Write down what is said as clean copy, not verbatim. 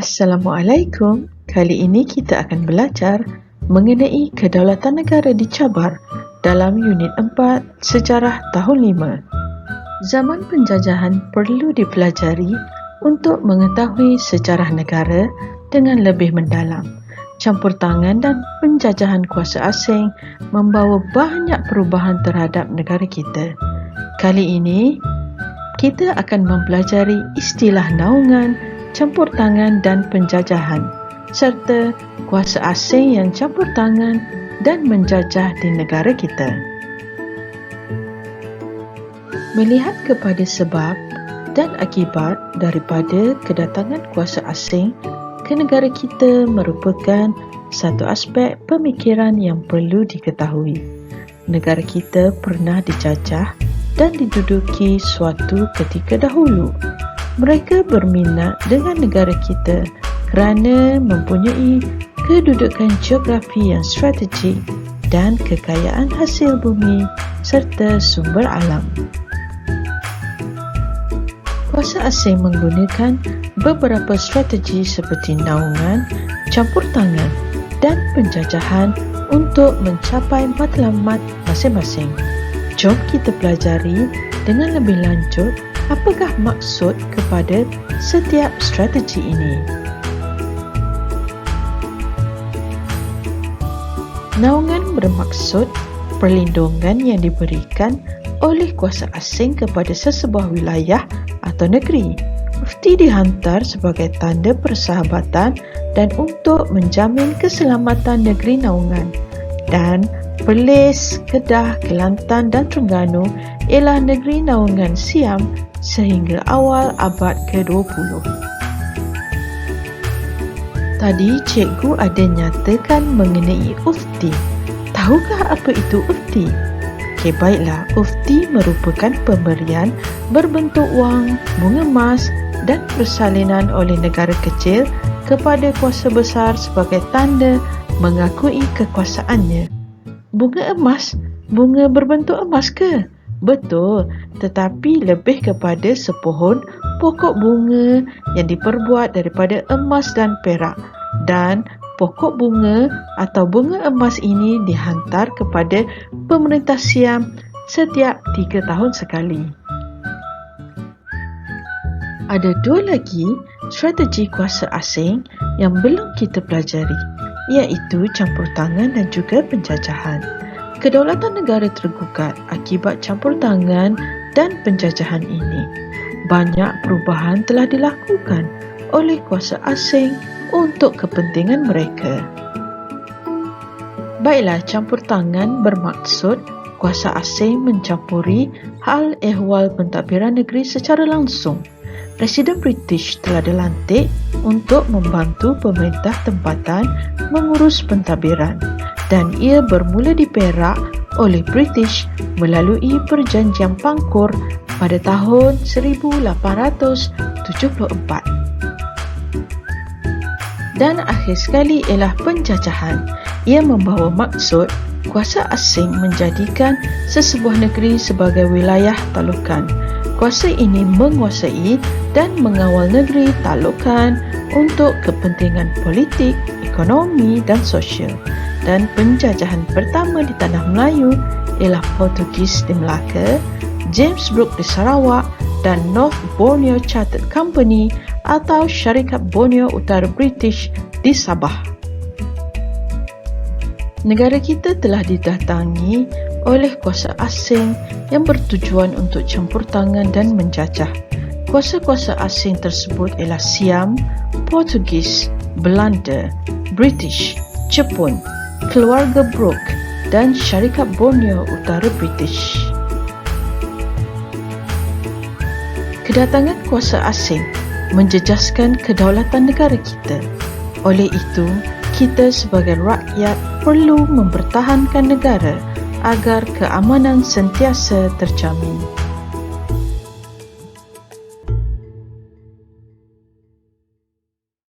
Assalamualaikum. Kali ini kita akan belajar mengenai kedaulatan negara dicabar dalam unit 4 Sejarah tahun 5. Zaman penjajahan perlu dipelajari untuk mengetahui sejarah negara dengan lebih mendalam. Campur tangan dan penjajahan kuasa asing membawa banyak perubahan terhadap negara kita. Kali ini, kita akan mempelajari istilah naungan, campur tangan dan penjajahan, serta kuasa asing yang campur tangan dan menjajah di negara kita. Melihat kepada sebab dan akibat daripada kedatangan kuasa asing ke negara kita merupakan satu aspek pemikiran yang perlu diketahui. Negara kita pernah dijajah dan diduduki suatu ketika dahulu. Mereka berminat dengan negara kita kerana mempunyai kedudukan geografi yang strategik dan kekayaan hasil bumi serta sumber alam. Kuasa asing menggunakan beberapa strategi seperti naungan, campur tangan dan penjajahan untuk mencapai matlamat masing-masing. Jom kita pelajari dengan lebih lanjut apakah maksud kepada setiap strategi ini. Naungan bermaksud perlindungan yang diberikan oleh kuasa asing kepada sesebuah wilayah atau negeri. Mesti dihantar sebagai tanda persahabatan dan untuk menjamin keselamatan negeri naungan. Dan Perlis, Kedah, Kelantan dan Terengganu ialah negeri naungan Siam sehingga awal abad ke-20. Tadi cikgu ada nyatakan mengenai ufti. Tahukah apa itu ufti? Okey, baiklah. Ufti merupakan pemberian berbentuk wang, bunga emas dan persalinan oleh negara kecil kepada kuasa besar sebagai tanda mengakui kekuasaannya. Bunga emas? Bunga berbentuk emas ke? Betul, tetapi lebih kepada sepohon pokok bunga yang diperbuat daripada emas dan perak, dan pokok bunga atau bunga emas ini dihantar kepada pemerintah Siam setiap 3 tahun sekali. Ada dua lagi strategi kuasa asing yang belum kita pelajari, iaitu campur tangan dan juga penjajahan. Kedaulatan negara tergugat akibat campur tangan dan penjajahan ini. Banyak perubahan telah dilakukan oleh kuasa asing untuk kepentingan mereka. Baiklah, campur tangan bermaksud kuasa asing mencampuri hal ehwal pentadbiran negeri secara langsung. Presiden British telah dilantik untuk membantu pemerintah tempatan mengurus pentadbiran, dan ia bermula di Perak oleh British melalui Perjanjian Pangkor pada tahun 1874. Dan akhir sekali ialah penjajahan. Ia membawa maksud kuasa asing menjadikan sesebuah negeri sebagai wilayah talukan. Kuasa ini menguasai dan mengawal negeri talukan untuk kepentingan politik, ekonomi dan sosial. Dan penjajahan pertama di Tanah Melayu ialah Portugis di Melaka, James Brooke di Sarawak dan North Borneo Chartered Company atau Syarikat Borneo Utara British di Sabah. Negara kita telah didatangi oleh kuasa asing yang bertujuan untuk campur tangan dan menjajah. Kuasa-kuasa asing tersebut ialah Siam, Portugis, Belanda, British, Jepun, keluarga Brooke dan Syarikat Borneo Utara British. Kedatangan kuasa asing menjejaskan kedaulatan negara kita. Oleh itu, kita sebagai rakyat perlu mempertahankan negara agar keamanan sentiasa terjamin.